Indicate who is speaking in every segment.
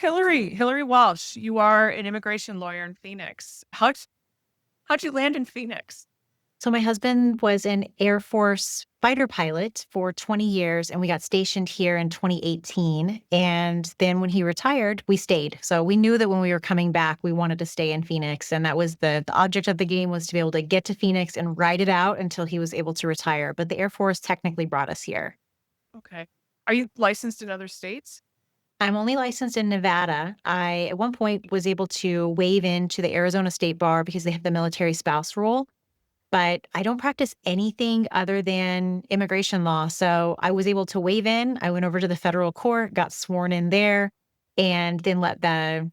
Speaker 1: Hillary Walsh, you are an immigration lawyer in Phoenix. How'd you land in Phoenix?
Speaker 2: So my husband was an Air Force fighter pilot for 20 years, and we got stationed here in 2018. And then when he retired, we stayed. So we knew that when we were coming back, we wanted to stay in Phoenix. And that was the object of the game, was to be able to get to Phoenix and ride it out until he was able to retire. But the Air Force technically brought us here.
Speaker 1: Okay. Are you licensed in other states?
Speaker 2: I'm only licensed in Nevada. I, at one point, was able to waive into the Arizona State Bar because they have the military spouse rule, but I don't practice anything other than immigration law. So I was able to waive in. I went over to the federal court, got sworn in there, and then let the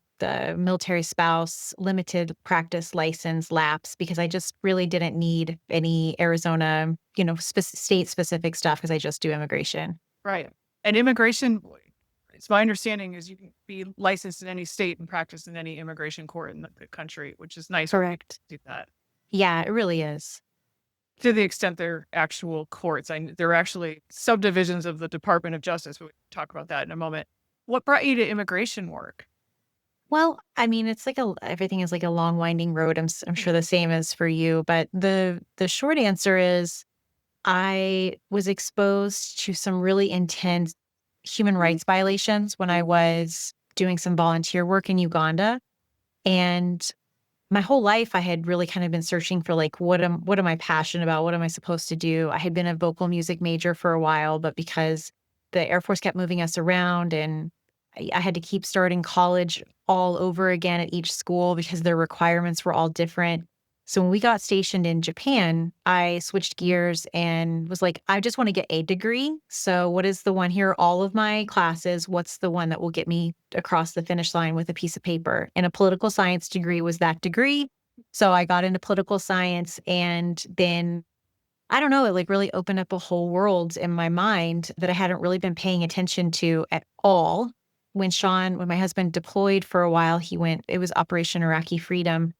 Speaker 2: military spouse limited practice license lapse because I just really didn't need any Arizona, state specific stuff because I just do immigration.
Speaker 1: Right. And immigration, it's my understanding is you can be licensed in any state and practice in any immigration court in the country, which is nice when you
Speaker 2: Correct.
Speaker 1: do that.
Speaker 2: Yeah, it really is.
Speaker 1: To the extent they're actual courts. They're actually subdivisions of the Department of Justice. We'll talk about that in a moment. What brought you to immigration work?
Speaker 2: Well, I mean, it's like everything is like a long winding road. I'm sure the same as for you, but the short answer is I was exposed to some really intense human rights violations when I was doing some volunteer work in Uganda. And my whole life I had really kind of been searching for like what am I passionate about? What am I supposed to do? I had been a vocal music major for a while, but because the Air Force kept moving us around and I had to keep starting college all over again at each school because their requirements were all different. So when we got stationed in Japan, I switched gears and was like, I just want to get a degree. So what is the one here? All of my classes, what's the one that will get me across the finish line with a piece of paper? And a political science degree was that degree. So I got into political science and then I don't know, it like really opened up a whole world in my mind that I hadn't really been paying attention to at all. When my husband deployed for a while, it was Operation Iraqi Freedom.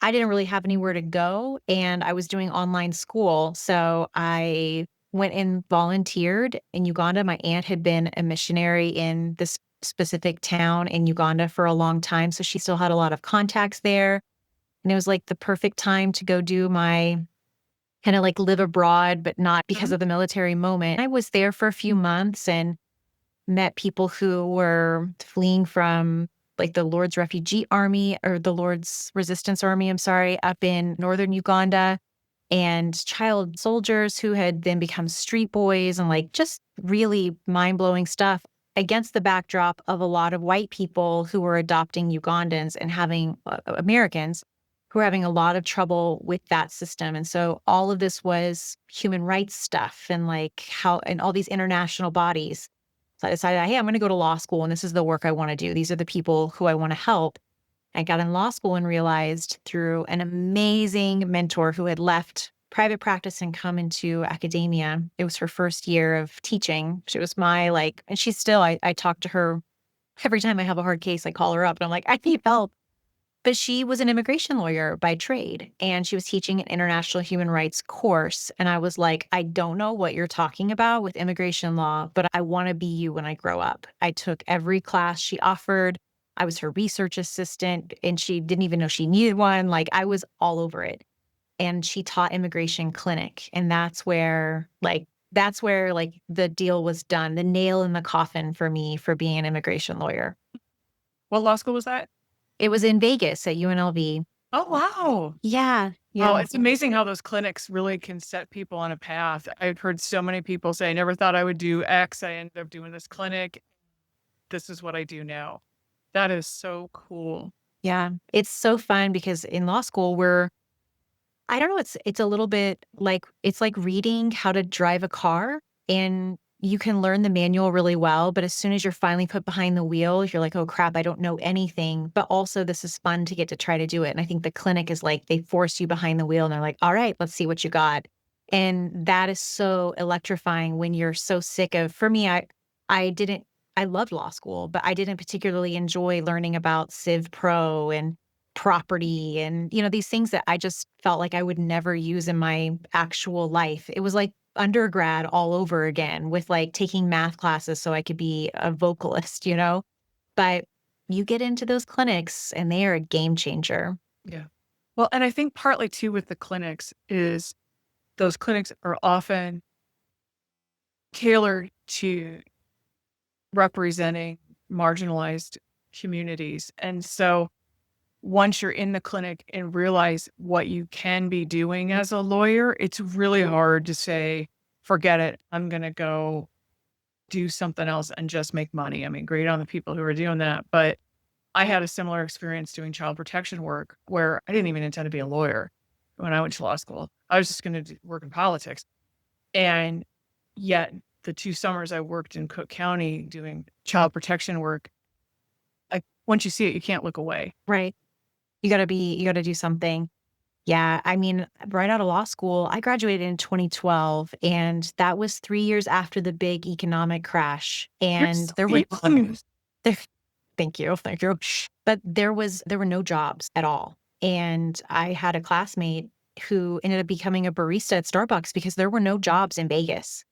Speaker 2: I didn't really have anywhere to go and I was doing online school. So I went and volunteered in Uganda. My aunt had been a missionary in this specific town in Uganda for a long time. So she still had a lot of contacts there. And it was like the perfect time to go do my kind of like live abroad, but not because
Speaker 1: Mhm.
Speaker 2: of the military moment. I was there for a few months and met people who were fleeing from like the Lord's Refugee Army or the Lord's Resistance Army, I'm sorry, up in northern Uganda, and child soldiers who had then become street boys and like just really mind blowing stuff against the backdrop of a lot of white people who were adopting Ugandans and having Americans who were having a lot of trouble with that system. And so all of this was human rights stuff and like how, and all these international bodies. So I decided, hey, I'm going to go to law school and this is the work I want to do. These are the people who I want to help. I got in law school and realized through an amazing mentor who had left private practice and come into academia. It was her first year of teaching. She was my like, and she's still, I talk to her every time I have a hard case, I call her up and I'm like, I need help. But she was an immigration lawyer by trade, and she was teaching an international human rights course. And I was like, I don't know what you're talking about with immigration law, but I want to be you when I grow up. I took every class she offered. I was her research assistant, and she didn't even know she needed one. Like, I was all over it. And she taught immigration clinic. And that's where the deal was done, the nail in the coffin for me for being an immigration lawyer.
Speaker 1: What law school was that?
Speaker 2: It was in Vegas at UNLV.
Speaker 1: Oh, wow.
Speaker 2: Yeah,
Speaker 1: Oh,
Speaker 2: yeah.
Speaker 1: it's amazing how those clinics really can set people on a path. I've heard so many people say, I never thought I would do X. I ended up doing this clinic. This is what I do now. That is so cool.
Speaker 2: Yeah, it's so fun because in law school, I don't know, it's a little bit like it's like reading how to drive a car and you can learn the manual really well, but as soon as you're finally put behind the wheel, you're like, "Oh crap, I don't know anything." But also this is fun to get to try to do it. And I think the clinic is like they force you behind the wheel and they're like, "All right, let's see what you got." And that is so electrifying when you're so sick of for me, I didn't I loved law school, but I didn't particularly enjoy learning about Civ Pro and property and, these things that I just felt like I would never use in my actual life. It was like undergrad all over again with like taking math classes so I could be a vocalist. But you get into those clinics and they are a game changer.
Speaker 1: Yeah. Well, and I think partly too with the clinics is those clinics are often tailored to representing marginalized communities. And so once you're in the clinic and realize what you can be doing as a lawyer, it's really hard to say, forget it. I'm going to go do something else and just make money. I mean, great on the people who are doing that. But I had a similar experience doing child protection work where I didn't even intend to be a lawyer when I went to law school. I was just going to work in politics. And yet, the 2 summers I worked in Cook County doing child protection work, once you see it, you can't look away.
Speaker 2: Right. You gotta do something. Yeah, I mean, right out of law school, I graduated in 2012, and that was 3 years after the big economic crash,
Speaker 1: You're
Speaker 2: and
Speaker 1: so
Speaker 2: there were
Speaker 1: young.
Speaker 2: there thank you, but there were no jobs at all, and I had a classmate who ended up becoming a barista at Starbucks because there were no jobs in Vegas.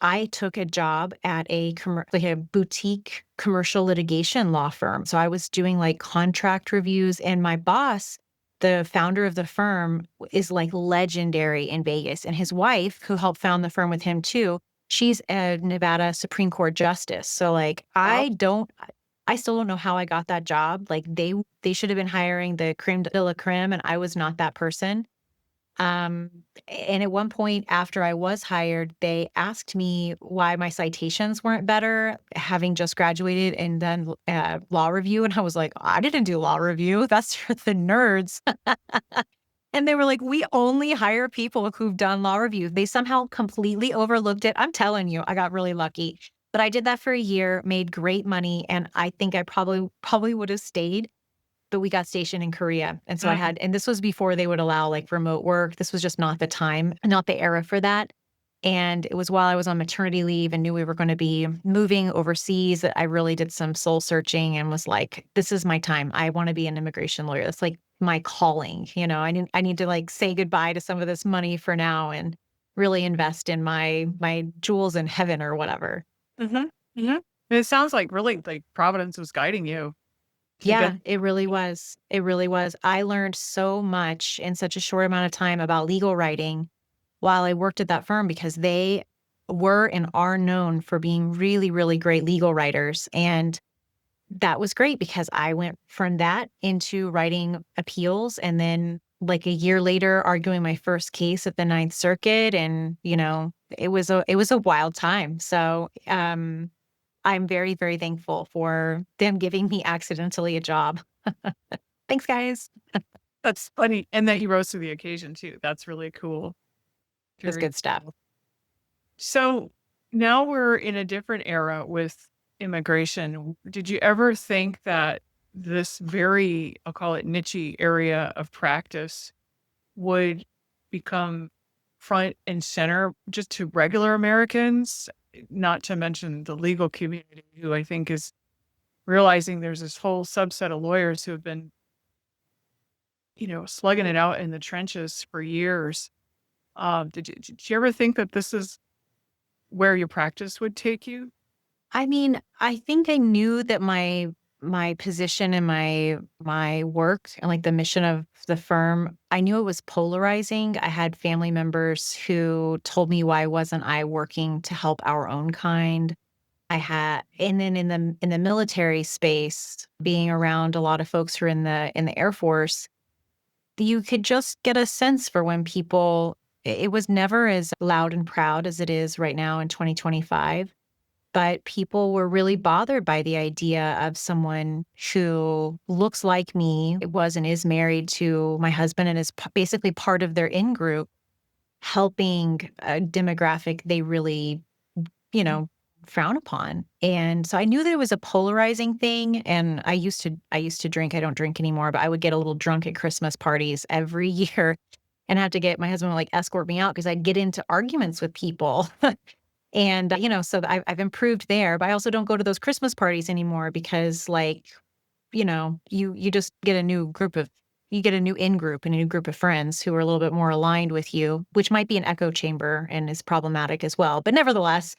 Speaker 2: I took a job at like a boutique commercial litigation law firm. So I was doing like contract reviews, and my boss, the founder of the firm, is like legendary in Vegas. And his wife, who helped found the firm with him too, she's a Nevada Supreme Court justice. So like
Speaker 1: Wow.
Speaker 2: I still don't know how I got that job. Like they should have been hiring the creme de la creme, and I was not that person. Um, and at one point after I was hired, they asked me why my citations weren't better, having just graduated and done law review. And I was like, I didn't do law review. That's for the nerds. And they were like, we only hire people who've done law review. They somehow completely overlooked it. I'm telling you, I got really lucky. But I did that for a year, made great money, and I think I probably would have stayed, but we got stationed in Korea, and so I
Speaker 1: Mhm.
Speaker 2: had and this was before they would allow, like, remote work. This was just not the time, not the era for that, and it was while I was on maternity leave and knew we were gonna be moving overseas that I really did some soul searching and was like, "This is my time. I wanna be an immigration lawyer. That's, like, my calling," you know? I need to, like, say goodbye to some of this money for now and really invest in my jewels in heaven or whatever.
Speaker 1: Mhm. Mhm. It sounds like really like Providence was guiding you to get.
Speaker 2: Yeah, it really was. It really was. I learned so much in such a short amount of time about legal writing while I worked at that firm because they were and are known for being really, really great legal writers. And that was great because I went from that into writing appeals and then like a year later arguing my first case at the Ninth Circuit. And, you know, it was a wild time. So I'm very, very thankful for them giving me accidentally a job. Thanks, guys.
Speaker 1: That's funny, and that you rose to the occasion too. That's really cool.
Speaker 2: It's
Speaker 1: Very
Speaker 2: good stuff.
Speaker 1: cool. So, now we're in a different era with immigration. Did you ever think that this very, I'll call it niche area of practice would become front and center just to regular Americans? Not to mention the legal community, who I think is realizing there's this whole subset of lawyers who have been, slugging it out in the trenches for years. Did you ever think that this is where your practice would take you?
Speaker 2: I mean, I think I knew that my position and my work and like the mission of the firm, I knew it was polarizing. I had family members who told me why wasn't I working to help our own kind. I had and then in the military space, being around a lot of folks who are in the Air Force, you could just get a sense for when people it was never as loud and proud as it is right now in 2025, but people were really bothered by the idea of someone who looks like me, was and is married to my husband and is basically part of their in group, helping a demographic they really, you know, frown upon. And so I knew that it was a polarizing thing, and I used to drink. I don't drink anymore, but I would get a little drunk at Christmas parties every year and have to get my husband would, like, escort me out because 'cause I'd get into arguments with people. And, you know, so I've improved there, but I also don't go to those Christmas parties anymore because, like, you know, you just get a new group of you get a new in group and a new group of friends who are a little bit more aligned with you, which might be an echo chamber and is problematic as well. But nevertheless,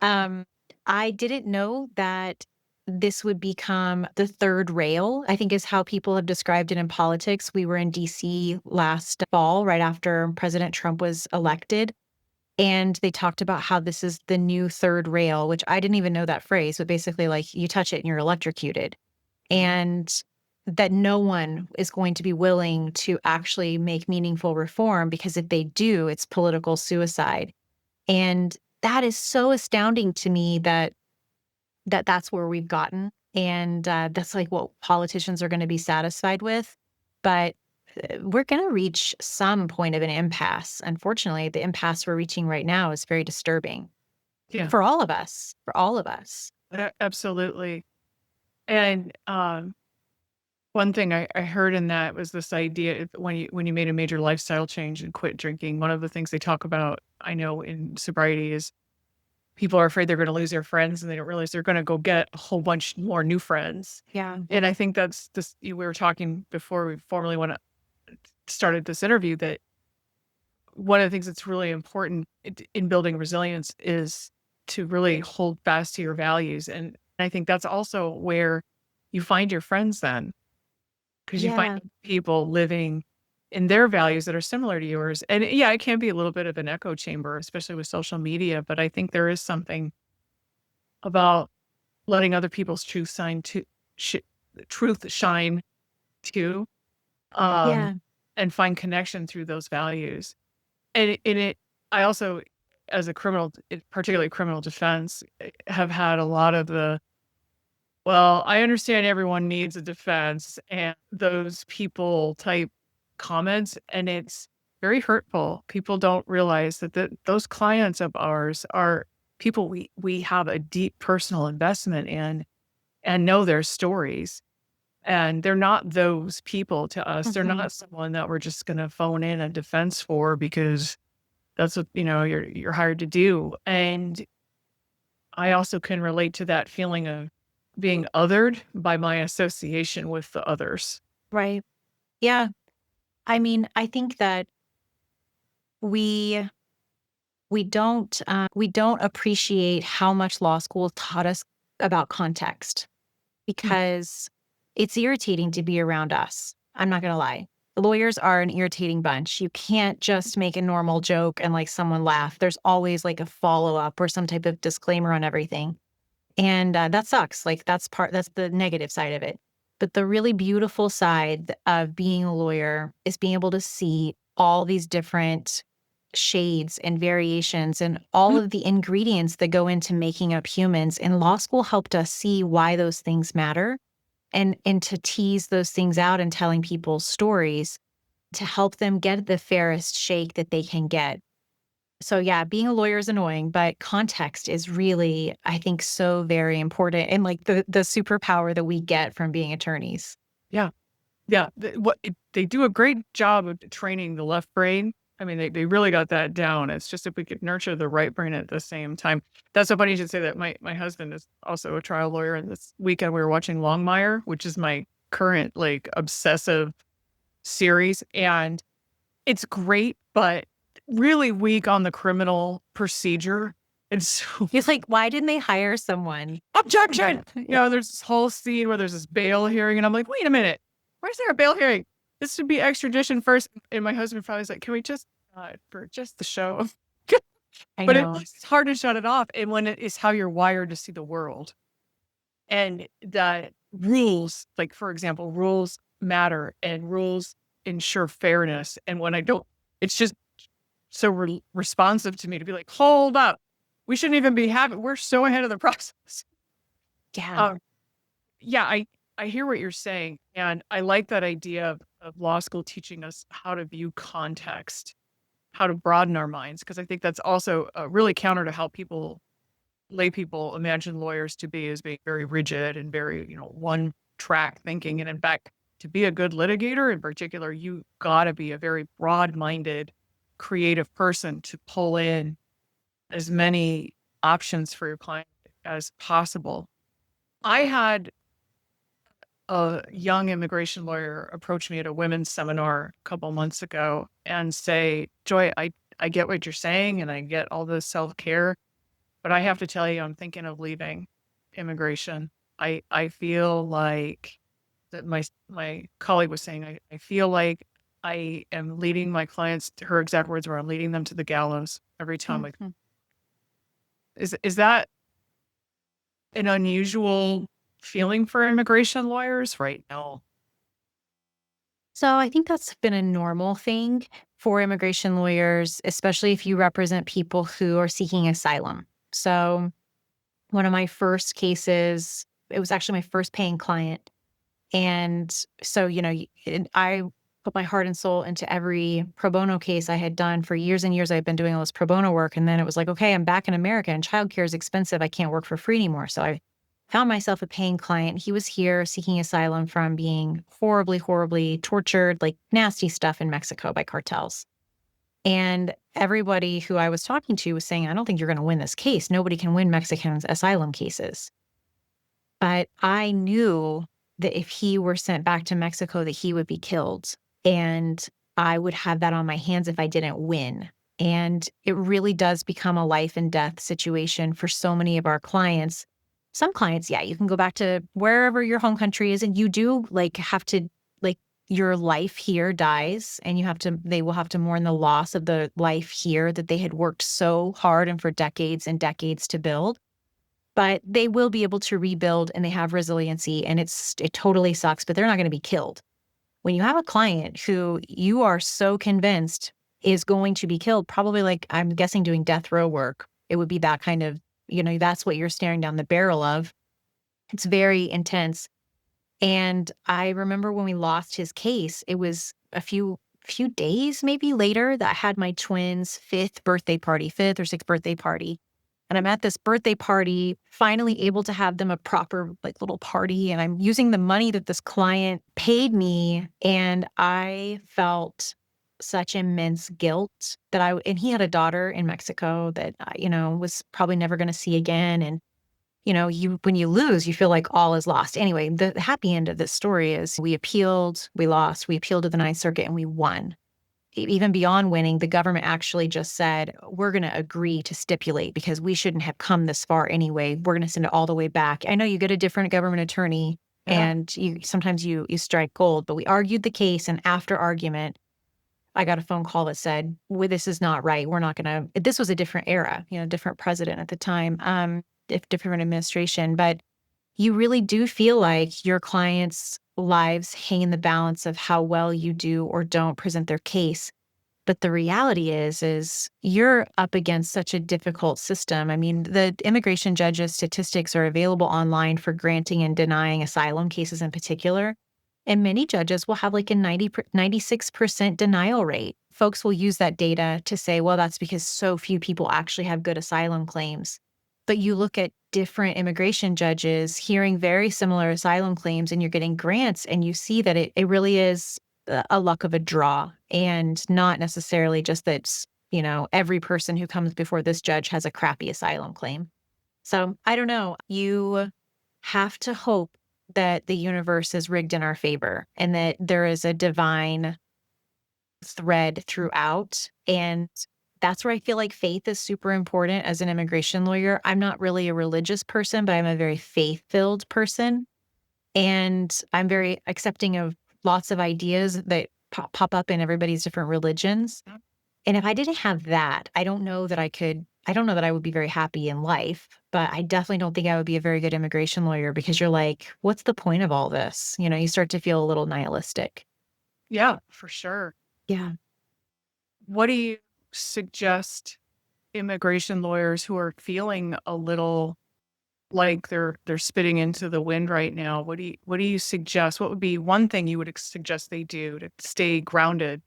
Speaker 2: um, I didn't know that this would become the third rail, I think is how people have described it in politics. We were in DC last fall, right after President Trump was elected. And they talked about how this is the new third rail, which I didn't even know that phrase, but basically, like, you touch it and you're electrocuted. And that no one is going to be willing to actually make meaningful reform because if they do, it's political suicide. And that is so astounding to me that that's where we've gotten, and, that's, like, what politicians are gonna be satisfied with, but, we're gonna reach some point of an impasse. Unfortunately, the impasse we're reaching right now is very disturbing
Speaker 1: Yeah,
Speaker 2: for all of us, for all of us.
Speaker 1: absolutely. And one thing I heard in that was this idea when you made a major lifestyle change and quit drinking. One of the things they talk about, I know in sobriety, is people are afraid they're going to lose their friends, and they don't realize they're going to go get a whole bunch more new friends.
Speaker 2: Yeah.
Speaker 1: And I think that's this. We were talking before we formally went started this interview that one of the things that's really important in building resilience is to really hold fast to your values. And I think that's also where you find your friends then, because you find
Speaker 2: Yeah.
Speaker 1: people living in their values that are similar to yours. And yeah, it can be a little bit of an echo chamber, especially with social media. But I think there is something about letting other people's sh- truth shine too, um,
Speaker 2: Yeah.
Speaker 1: and find connection through those values. And I also, as a particularly criminal defense, have had a lot of well, I understand everyone needs a defense and those people type comments, and it's very hurtful. People don't realize that those clients of ours are people we have a deep personal investment in and know their stories. And they're not those people to us. They're
Speaker 2: Mhm.
Speaker 1: not someone that we're just gonna phone in a defense for because that's what, you're hired to do. And I also can relate to that feeling of being othered by my association with the others.
Speaker 2: Right. Yeah. I mean, I think that we we don't appreciate how much law school taught us about context.
Speaker 1: Mm,
Speaker 2: Because it's irritating to be around us. I'm not gonna lie. Lawyers are an irritating bunch. You can't just make a normal joke and, like, someone laugh. There's always, like, a follow-up or some type of disclaimer on everything, and, that sucks. Like, that's the negative side of it. But the really beautiful side of being a lawyer is being able to see all these different shades and variations and all
Speaker 1: mm,
Speaker 2: of the ingredients that go into making up humans, and law school helped us see why those things matter and to tease those things out and telling people stories to help them get the fairest shake that they can get. So yeah, being a lawyer is annoying, but context is really, I think, so very important and like the superpower that we get from being attorneys.
Speaker 1: yeah, yeah. They do a great job of training the left brain. I mean, they really got that down. It's just if we could nurture the right brain at the same time. That's so funny you should say that. My husband is also a trial lawyer, and this weekend we were watching Longmire, which is my current like obsessive series, and it's great, but really weak on the criminal procedure. And so
Speaker 2: He's like, why didn't they hire someone?
Speaker 1: objection!
Speaker 2: Yeah,
Speaker 1: There's this whole scene where there's this bail hearing, and I'm like, "Wait a minute. Why is there a bail hearing? This should be extradition first." And my husband probably is like, "Can we just, for just the show?"
Speaker 2: I
Speaker 1: But
Speaker 2: know.
Speaker 1: it's hard to shut it off, and when it is how you're wired to see the world, and that rules, like, for example, rules matter, and rules ensure fairness, and when I don't it's just so responsive to me to be like, "Hold up. We shouldn't even be having we're so ahead of the process."
Speaker 2: Yeah.
Speaker 1: Um, yeah, I hear what you're saying, and I like that idea of law school teaching us how to view context, how to broaden our minds, because I think that's also, really counter to how lay people imagine lawyers to be as being very rigid and very, one track thinking. And in fact, to be a good litigator in particular, you gotta be a very broad-minded, creative person to pull in as many options for your client as possible. I had a young immigration lawyer approach me at a women's seminar a couple months ago and say, "Joy, I get what you're saying and I get all the self-care, but I have to tell you, I'm thinking of leaving immigration." I feel like that my colleague was saying, I feel like I am leading my clients, her exact words were, "I'm leading them to the gallows every time I."
Speaker 2: Mhm.
Speaker 1: Is that an unusual feeling for immigration lawyers right now?
Speaker 2: So I think that's been a normal thing for immigration lawyers, especially if you represent people who are seeking asylum. So one of my first cases, it was actually my first paying client. And so, I put my heart and soul into every pro bono case I had done for years and years. I've been doing all this pro bono work. And then it was like, okay, I'm back in America and childcare is expensive. I can't work for free anymore. So I found myself a paying client. He was here seeking asylum from being horribly, horribly tortured, like nasty stuff in Mexico by cartels. And everybody who I was talking to was saying, I don't think you're going to win this case. Nobody can win Mexican asylum cases. But I knew that if he were sent back to Mexico, that he would be killed, and I would have that on my hands if I didn't win. And it really does become a life and death situation for so many of our clients. Some clients, yeah, you can go back to wherever your home country is, and you do like have to like your life here dies, and they will have to mourn the loss of the life here that they had worked so hard and for decades and decades to build, but they will be able to rebuild and they have resiliency, and it totally sucks, but they're not gonna be killed. When you have a client who you are so convinced is going to be killed, probably like, I'm guessing doing death row work, it would be that kind of, that's what you're staring down the barrel of. It's very intense. And I remember when we lost his case, it was a few days maybe later that I had my twins' 5th or 6th birthday party. And I'm at this birthday party, finally able to have them a proper like little party. And I'm using the money that this client paid me. And I felt such immense guilt and he had a daughter in Mexico that, was probably never going to see again. And when you lose, you feel like all is lost. Anyway, the happy end of this story is we appealed, we lost, we appealed to the Ninth Circuit and we won. Even beyond winning, the government actually just said, we're going to agree to stipulate because we shouldn't have come this far anyway. We're going to send it all the way back. I know you get a different government attorney
Speaker 1: Yeah.
Speaker 2: and sometimes you strike gold, but we argued the case. And after argument, I got a phone call that said, well, this is not right. We're not going to, this was a different era, different president at the time, if different administration, but you really do feel like your clients' lives hang in the balance of how well you do or don't present their case. But the reality is you're up against such a difficult system. I mean, the immigration judges' statistics are available online for granting and denying asylum cases in particular. And many judges will have like a 96% denial rate. Folks will use that data to say, well, that's because so few people actually have good asylum claims. But you look at different immigration judges hearing very similar asylum claims and you're getting grants, and you see that it really is a luck of a draw, and not necessarily just that, every person who comes before this judge has a crappy asylum claim. So I don't know. You have to hope that the universe is rigged in our favor and that there is a divine thread throughout. And that's where I feel like faith is super important as an immigration lawyer. I'm not really a religious person, but I'm a very faith filled person. And I'm very accepting of lots of ideas that pop up in everybody's different religions. And if I didn't have that, I don't know that I would be very happy in life, but I definitely don't think I would be a very good immigration lawyer because you're like, what's the point of all this? You start to feel a little nihilistic.
Speaker 1: Yeah, for sure.
Speaker 2: Yeah.
Speaker 1: What do you suggest immigration lawyers who are feeling a little like they're spitting into the wind right now? What do you suggest? What would be one thing you would suggest they do to stay grounded?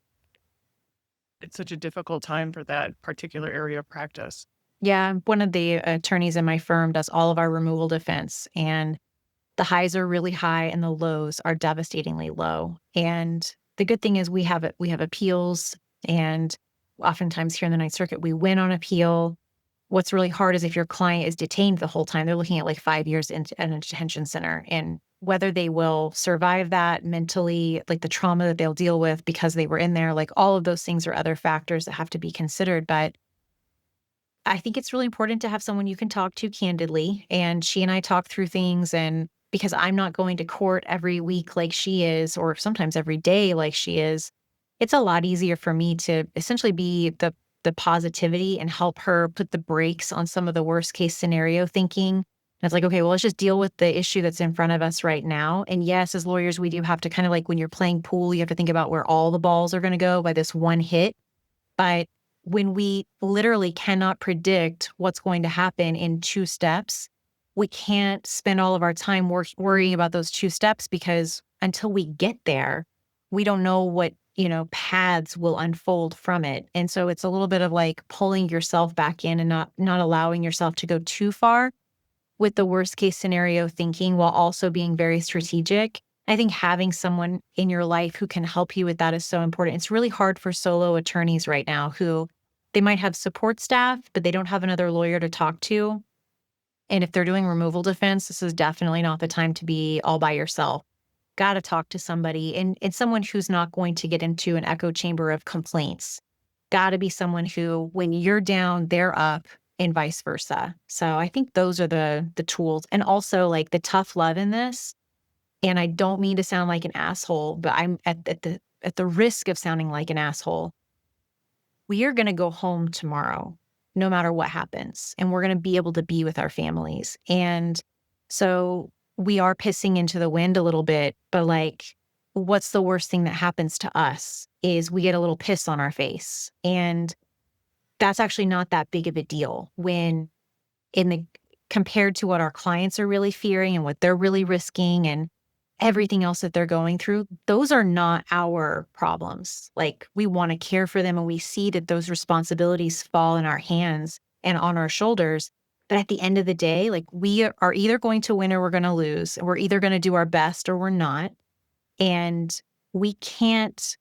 Speaker 1: It's such a difficult time for that particular area of practice.
Speaker 2: Yeah. One of the attorneys in my firm does all of our removal defense, and the highs are really high and the lows are devastatingly low. And the good thing is we have appeals, and oftentimes here in the Ninth Circuit, we win on appeal. What's really hard is if your client is detained the whole time, they're looking at like 5 years in a detention center, and whether they will survive that mentally, like the trauma that they'll deal with because they were in there, like all of those things are other factors that have to be considered. But I think it's really important to have someone you can talk to candidly. And she and I talk through things, and because I'm not going to court every week like she is, or sometimes every day like she is, it's a lot easier for me to essentially be the positivity and help her put the brakes on some of the worst case scenario thinking. And it's like, okay, well, let's just deal with the issue that's in front of us right now. And yes, as lawyers, we do have to kind of like when you're playing pool, you have to think about where all the balls are going to go by this one hit. But when we literally cannot predict what's going to happen in 2 steps, we can't spend all of our time worrying about those 2 steps because until we get there, we don't know what, paths will unfold from it. And so it's a little bit of like pulling yourself back in and not allowing yourself to go too far with the worst case scenario thinking while also being very strategic. I think having someone in your life who can help you with that is so important. It's really hard for solo attorneys right now who they might have support staff, but they don't have another lawyer to talk to. And if they're doing removal defense, this is definitely not the time to be all by yourself. Got to talk to somebody and someone who's not going to get into an echo chamber of complaints. Got to be someone who, when you're down, they're up and vice versa. So I think those are the tools. And also like the tough love in this. And I don't mean to sound like an asshole, but I'm at the risk of sounding like an asshole. We are going to go home tomorrow, no matter what happens. And we're going to be able to be with our families. And so we are pissing into the wind a little bit, but like, what's the worst thing that happens to us is we get a little piss on our face. And that's actually not that big of a deal when in the compared to what our clients are really fearing and what they're really risking and everything else that they're going through, those are not our problems. Like we want to care for them and we see that those responsibilities fall in our hands and on our shoulders. But at the end of the day, like we are either going to win or we're going to lose. We're either going to do our best or we're not. And we can't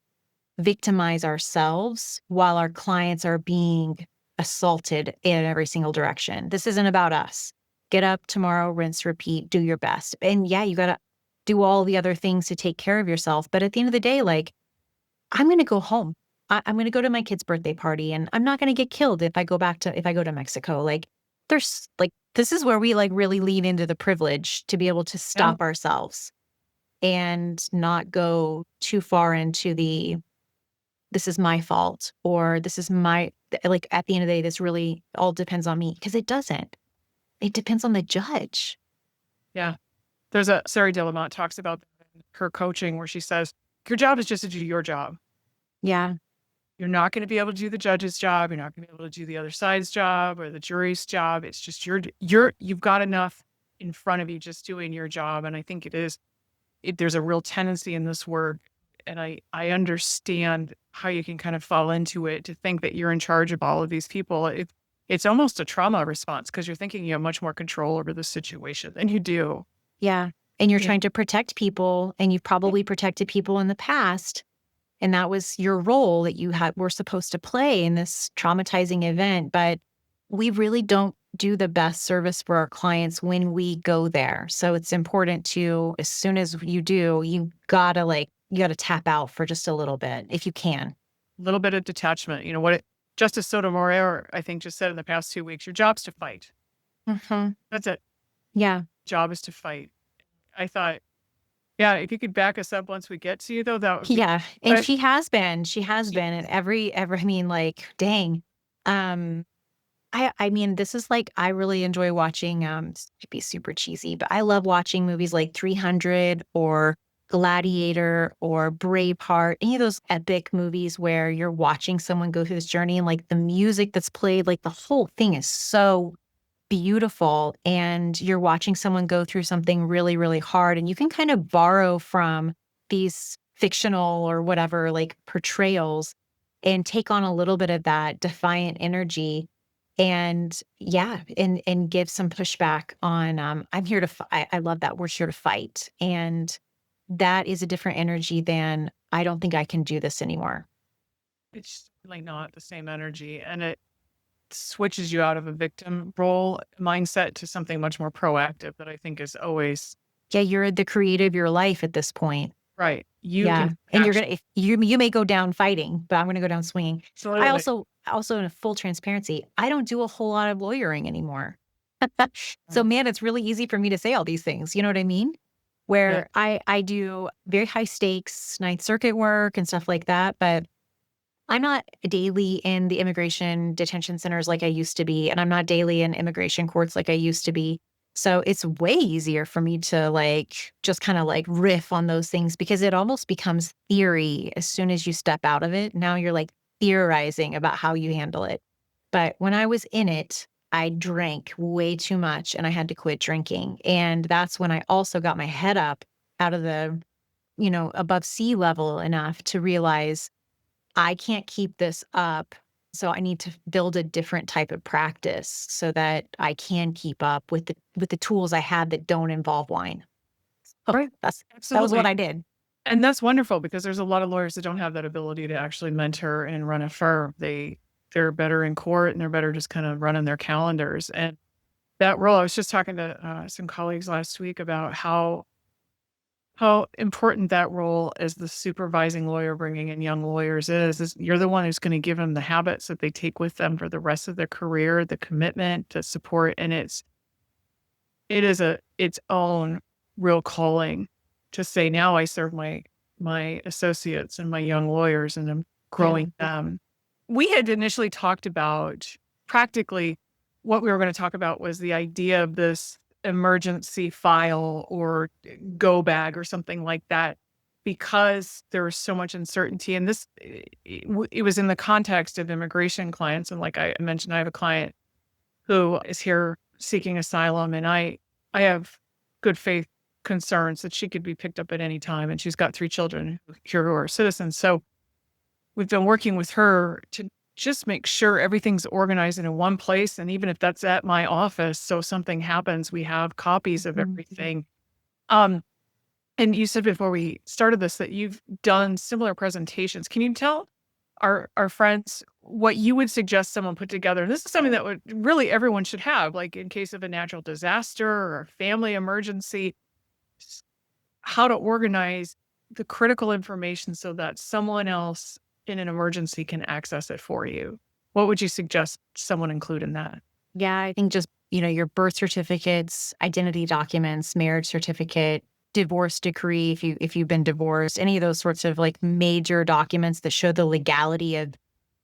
Speaker 2: victimize ourselves while our clients are being assaulted in every single direction. This isn't about us. Get up tomorrow, rinse, repeat, do your best. And yeah, you got to do all the other things to take care of yourself. But at the end of the day, like, I'm going to go home. I'm going to go to my kid's birthday party and I'm not going to get killed if I go to Mexico. Like, there's like, this is where we like really lean into the privilege to be able to
Speaker 1: Yeah.
Speaker 2: stop ourselves and not go too far into this is my fault or this is my, like, at the end of the day, this really all depends on me because it doesn't. It depends on the judge.
Speaker 1: Yeah. There's a Sarah Dilamont talks about her coaching where she says, your job is just to do your job.
Speaker 2: Yeah.
Speaker 1: You're not going to be able to do the judge's job. You're not going to be able to do the other side's job or the jury's job. It's just you've got enough in front of you just doing your job. And I think there's a real tendency in this work. And I understand how you can kind of fall into it to think that you're in charge of all of these people. It's almost a trauma response because you're thinking you have much more control over the situation than you do.
Speaker 2: Yeah. And you're
Speaker 1: Yeah.
Speaker 2: trying to protect people and you've probably protected people in the past. And that was your role that were supposed to play in this traumatizing event. But we really don't do the best service for our clients when we go there. So it's important to, as soon as you do, you gotta tap out for just a little bit if you can.
Speaker 1: A little bit of detachment. You know what Justice Sotomayor, I think, just said in the past 2 weeks, your job's to fight.
Speaker 2: Mhm.
Speaker 1: That's it.
Speaker 2: Yeah.
Speaker 1: Job is to fight. I thought, yeah, if you could back us up once we get to you, though, that would be.
Speaker 2: Yeah. And
Speaker 1: But
Speaker 2: she has been. She has been at I mean, like, dang. Um, I mean, this is like I really enjoy watching, this might be super cheesy, but I love watching movies like 300 or Gladiator or Braveheart, any of those epic movies where you're watching someone go through this journey and like the music that's played, like the whole thing is so beautiful and you're watching someone go through something really, really hard and you can kind of borrow from these fictional or whatever like portrayals and take on a little bit of that defiant energy and yeah, and give some pushback on I'm here to I love that we're here to fight. And that is a different energy than I don't think I can do this anymore.
Speaker 1: it's like not the same energy. And it switches you out of a victim role mindset to something much more proactive that I think is always
Speaker 2: Yeah, you're the creator of your life at this point.
Speaker 1: right. You
Speaker 2: Yeah,
Speaker 1: can
Speaker 2: and you're
Speaker 1: actually,
Speaker 2: gonna if you may go down fighting, but I'm gonna go down swinging. I
Speaker 1: absolutely.
Speaker 2: also in a full transparency, I don't do a whole lot of lawyering anymore. So,
Speaker 1: Mm.
Speaker 2: man, it's really easy for me to say all these things, you know what I mean?
Speaker 1: Yeah.
Speaker 2: Where I do very high stakes Ninth Circuit work and stuff like that, but I'm not daily in the immigration detention centers like I used to be, and I'm not daily in immigration courts like I used to be. So it's way easier for me to like just kind of like riff on those things because it almost becomes theory as soon as you step out of it. Now you're like theorizing about how you handle it. But when I was in it, I drank way too much and I had to quit drinking. And that's when I also got my head up out of the, above sea level enough to realize I can't keep this up. So I need to build a different type of practice so that I can keep up with the tools I have that don't involve wine. Oh,
Speaker 1: Right.
Speaker 2: that was what
Speaker 1: Absolutely.
Speaker 2: I did.
Speaker 1: And that's wonderful because there's a lot of lawyers that don't have that ability to actually mentor and run a firm. They're better in court and they're better just kind of running their calendars. And that role, I was just talking to some colleagues last week about how important that role as the supervising lawyer bringing in young lawyers is you're the one who's going to give them the habits that they take with them for the rest of their career, the commitment, the support, and it is its own real calling to say, now I serve my associates and my young lawyers, and I'm
Speaker 2: Yeah.
Speaker 1: growing them. We had initially talked about practically what we were gonna talk about was the idea of this emergency file or go bag or something like that, because there was so much uncertainty, and it was in the context of immigration clients, and like I mentioned, I have a client who is here seeking asylum, and I have good faith concerns that she could be picked up at any time, and she's got 3 children here who are citizens. So, we've been working with her to just make sure everything's organized in one place, and even if that's at my office, so something happens, we have copies of
Speaker 2: Mhm.
Speaker 1: everything. Um, and you said before we started this that you've done similar presentations. Can you tell our friends what you would suggest someone put together? And this is something that would really everyone should have, like in case of a natural disaster or a family emergency, s- how to organize the critical information so that someone else in an emergency can access it for you. What would you suggest someone include in that?
Speaker 2: Yeah, I think just, your birth certificates, identity documents, marriage certificate, divorce decree if you've been divorced, any of those sorts of like major documents that show the legality of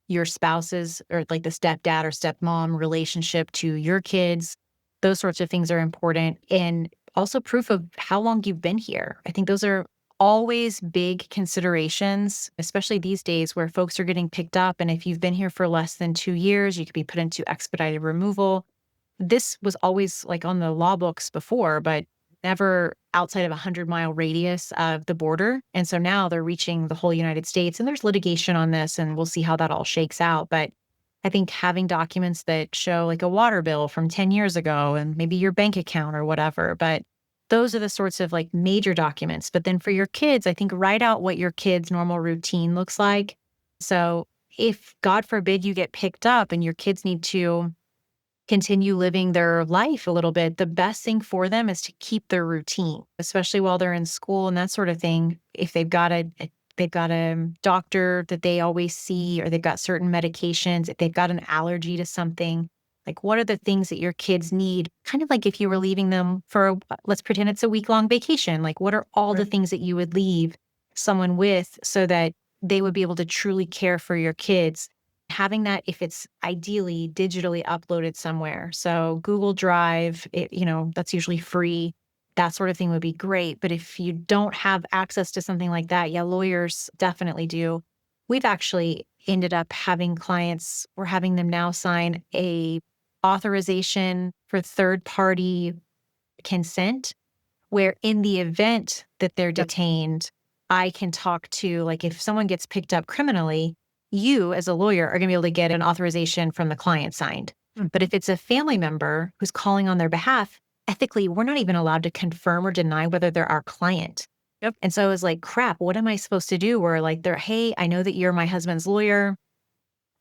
Speaker 2: your spouse's or like the stepdad or stepmom relationship to your kids. Those sorts of things are important. And also proof of how long you've been here. I think those are always big considerations, especially these days where folks are getting picked up. And if you've been here for less than 2 years, you could be put into expedited removal. This was always like on the law books before, but never outside of a 100-mile radius of the border. And so now they're reaching the whole United States and there's litigation on this and we'll see how that all shakes out. But I think having documents that show like a water bill from 10 years ago and maybe your bank account or whatever, but those are the sorts of like major documents. But then for your kids, I think write out what your kids' normal routine looks like. So if God forbid you get picked up and your kids need to continue living their life a little bit, the best thing for them is to keep their routine, especially while they're in school and that sort of thing. If they've got a doctor that they always see, or they've got certain medications, if they've got an allergy to something, like what are the things that your kids need? Kind of like if you were leaving them for, let's pretend it's a week-long vacation. Like what are all the
Speaker 1: Right.
Speaker 2: things that you would leave someone with so that they would be able to truly care for your kids? Having that, if it's ideally digitally uploaded somewhere. So Google Drive, that's usually free. That sort of thing would be great. But if you don't have access to something like that, yeah, lawyers definitely do. We've actually ended up having clients, we're having them now sign a authorization for third party consent where in the event that they're
Speaker 1: Yep.
Speaker 2: detained, I can talk to like, if someone gets picked up criminally, you as a lawyer are gonna be able to get an authorization from the client signed. But
Speaker 1: Mhm.
Speaker 2: if it's a family member who's calling on their behalf, ethically, we're not even allowed to confirm or deny whether they're our client.
Speaker 1: Yep.
Speaker 2: And so I was like, crap, what am I supposed to do? Where like they're, hey, I know that you're my husband's lawyer.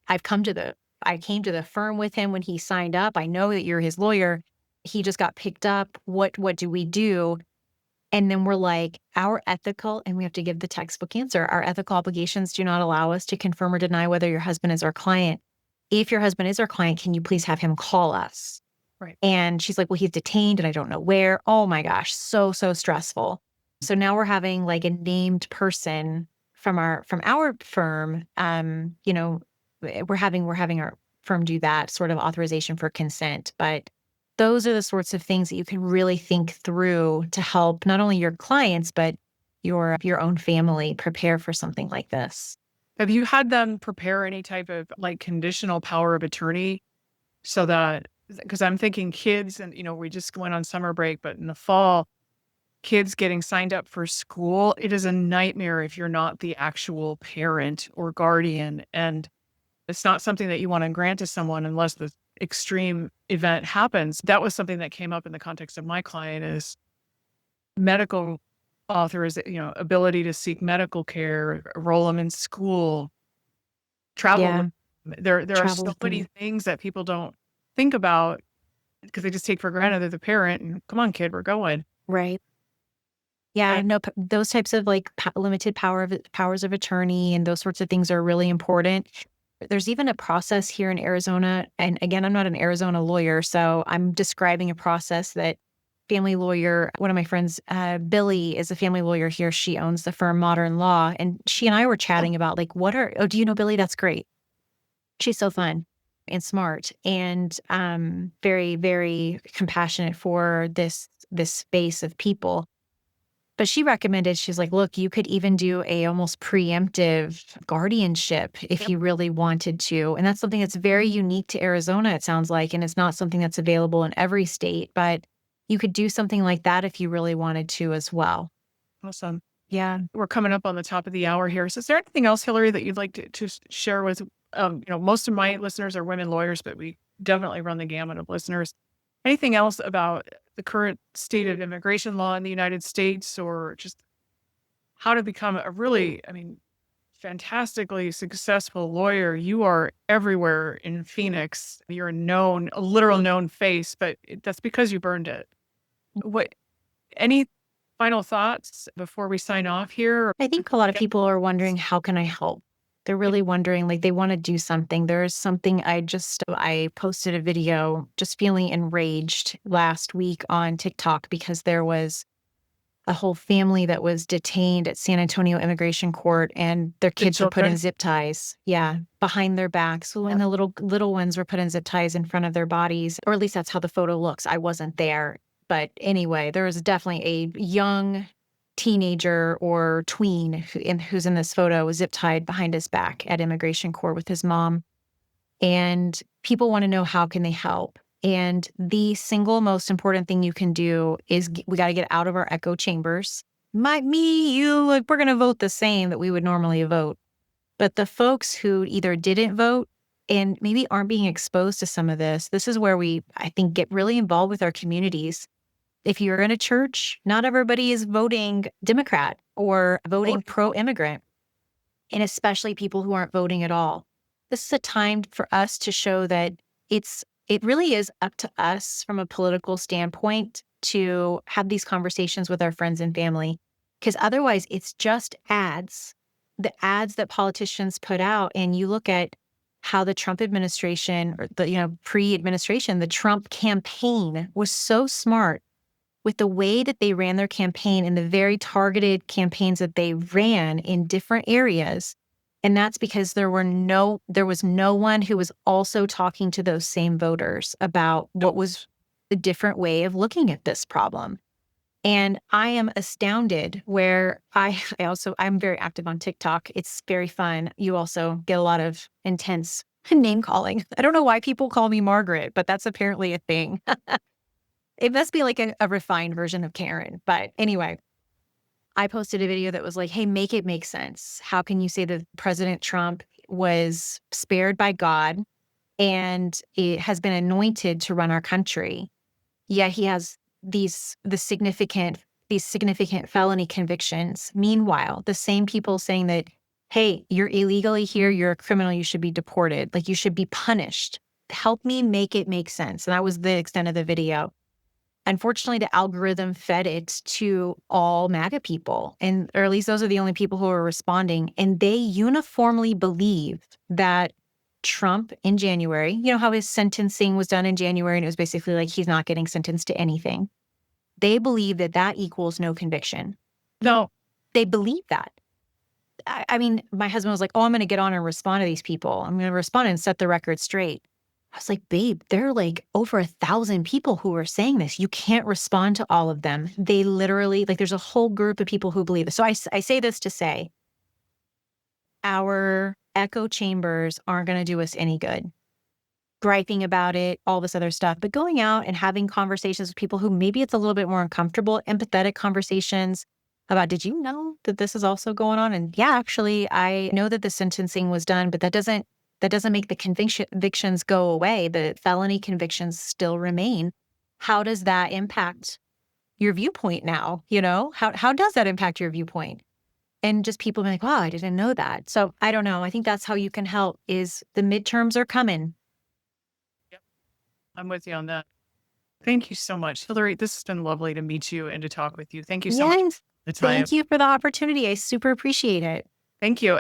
Speaker 2: I've come to the I came to the firm with him when he signed up. I know that you're his lawyer. He just got picked up. What do we do? And then we're like, our ethical, and we have to give the textbook answer. Our ethical obligations do not allow us to confirm or deny whether your husband is our client. If your husband is our client, can you please have him call us?
Speaker 1: Right.
Speaker 2: And she's like, well, he's detained and I don't know where. Oh my gosh, so, so stressful. So now we're having like a named person from our firm. We're having our firm do that sort of authorization for consent. But those are the sorts of things that you can really think through to help not only your clients, but your own family prepare for something like this.
Speaker 1: Have you had them prepare any type of like conditional power of attorney so that, because I'm thinking kids and, we just went on summer break, but in the fall, kids getting signed up for school, it is a nightmare if you're not the actual parent or guardian. And it's not something that you want to grant to someone unless the extreme event happens. That was something that came up in the context of my client is medical ability to seek medical care, enroll them in school, travel with
Speaker 2: Yeah,
Speaker 1: them. There are
Speaker 2: travel
Speaker 1: so
Speaker 2: with
Speaker 1: many
Speaker 2: them.
Speaker 1: things that people don't think about because they just take for granted they're the parent and come on, kid, we're going.
Speaker 2: Right. Yeah,
Speaker 1: And
Speaker 2: no, those types of like limited powers of attorney and those sorts of things are really important. There's even a process here in Arizona. And again, I'm not an Arizona lawyer, so I'm describing a process that family lawyer, one of my friends, Billy, is a family lawyer here. She owns the firm Modern Law. And she and I were chatting about like, oh, do you know Billy? That's great. She's so fun and smart and very, very compassionate for this space of people. But she recommended, she's like, "Look, you could even do a almost preemptive guardianship if
Speaker 1: yep,
Speaker 2: you really wanted to." And that's something that's very unique to Arizona, it sounds like, and it's not something that's available in every state, but you could do something like that if you really wanted to as well.
Speaker 1: awesome.
Speaker 2: Yeah.
Speaker 1: We're coming up on the top of the hour here. So is there anything else, Hillary, that you'd like to share with, most of my listeners are women lawyers, but we definitely run the gamut of listeners. Anything else about the current state of immigration law in the United States or just how to become a really, fantastically successful lawyer? You are everywhere in Phoenix. You're a literal known face, but that's because you burned it. What, any final thoughts before we sign off here?
Speaker 2: I think a lot of people are wondering, how can I help? They're really wondering, like, they wanna do something. There's something I posted a video just feeling enraged last week on TikTok because there was a whole family that was detained at San Antonio Immigration Court, and their
Speaker 1: The
Speaker 2: kids were put in
Speaker 1: children?
Speaker 2: zip ties. Yeah, behind their backs. Well, and the little ones were put in zip ties in front of their bodies, or at least that's how the photo looks. I wasn't there. But anyway, there was definitely a young teenager or tween who's in this photo zip tied behind his back at immigration court with his mom. And people want to know, how can they help? And the single most important thing you can do is we got to get out of our echo chambers. You, like, we're going to vote the same that we would normally vote. But the folks who either didn't vote and maybe aren't being exposed to some of this is where we, I think, get really involved with our communities. If you're in a church, not everybody is voting Democrat or voting pro immigrant, and especially people who aren't voting at all. This is a time for us to show that it really is up to us from a political standpoint to have these conversations with our friends and family, because otherwise it's just ads, the ads that politicians put out. And you look at how the Trump administration, or the pre-administration, the Trump campaign was so smart with the way that they ran their campaign and the very targeted campaigns that they ran in different areas. And that's because there was no one who was also talking to those same voters about what was the different way of looking at this problem. And I am astounded where I'm very active on TikTok. It's very fun. You also get a lot of intense name calling. I don't know why people call me Margaret, but that's apparently a thing. It must be like a refined version of Karen. But anyway, I posted a video that was like, hey, make it make sense. How can you say that President Trump was spared by God and it has been anointed to run our country? Yet he has these significant felony convictions. Meanwhile, the same people saying that, hey, you're illegally here, you're a criminal, you should be deported, like you should be punished. Help me make it make sense. And that was the extent of the video. Unfortunately, the algorithm fed it to all MAGA people, or at least those are the only people who are responding. And they uniformly believe that Trump in January. You know how his sentencing was done in January and it was basically like he's not getting sentenced to anything. They believe that that equals no conviction.
Speaker 1: No.
Speaker 2: They believe that. I mean, my husband was like, "Oh, I'm going to get on and respond to these people. I'm going to respond and set the record straight." I was like, "Babe, there are like over 1,000 people who are saying this. You can't respond to all of them. They literally, like, there's a whole group of people who believe this." So I say this to say our echo chambers aren't going to do us any good. Griping about it, all this other stuff, but going out and having conversations with people who maybe it's a little bit more uncomfortable, empathetic conversations about, did you know that this is also going on? And yeah, actually, I know that the sentencing was done, but that doesn't make the convictions go away. The felony convictions still remain. How does that impact your viewpoint now? You know, how does that impact your viewpoint? And just people being like, wow, I didn't know that. So I don't know. I think that's how you can help is the midterms are coming.
Speaker 1: Yep. I'm with you on that. Thank you so much. Hillary, this has been lovely to meet you and to talk with you. Thank you so much for
Speaker 2: Yes.
Speaker 1: the time.
Speaker 2: Thank you for the opportunity. I super appreciate it.
Speaker 1: Thank you.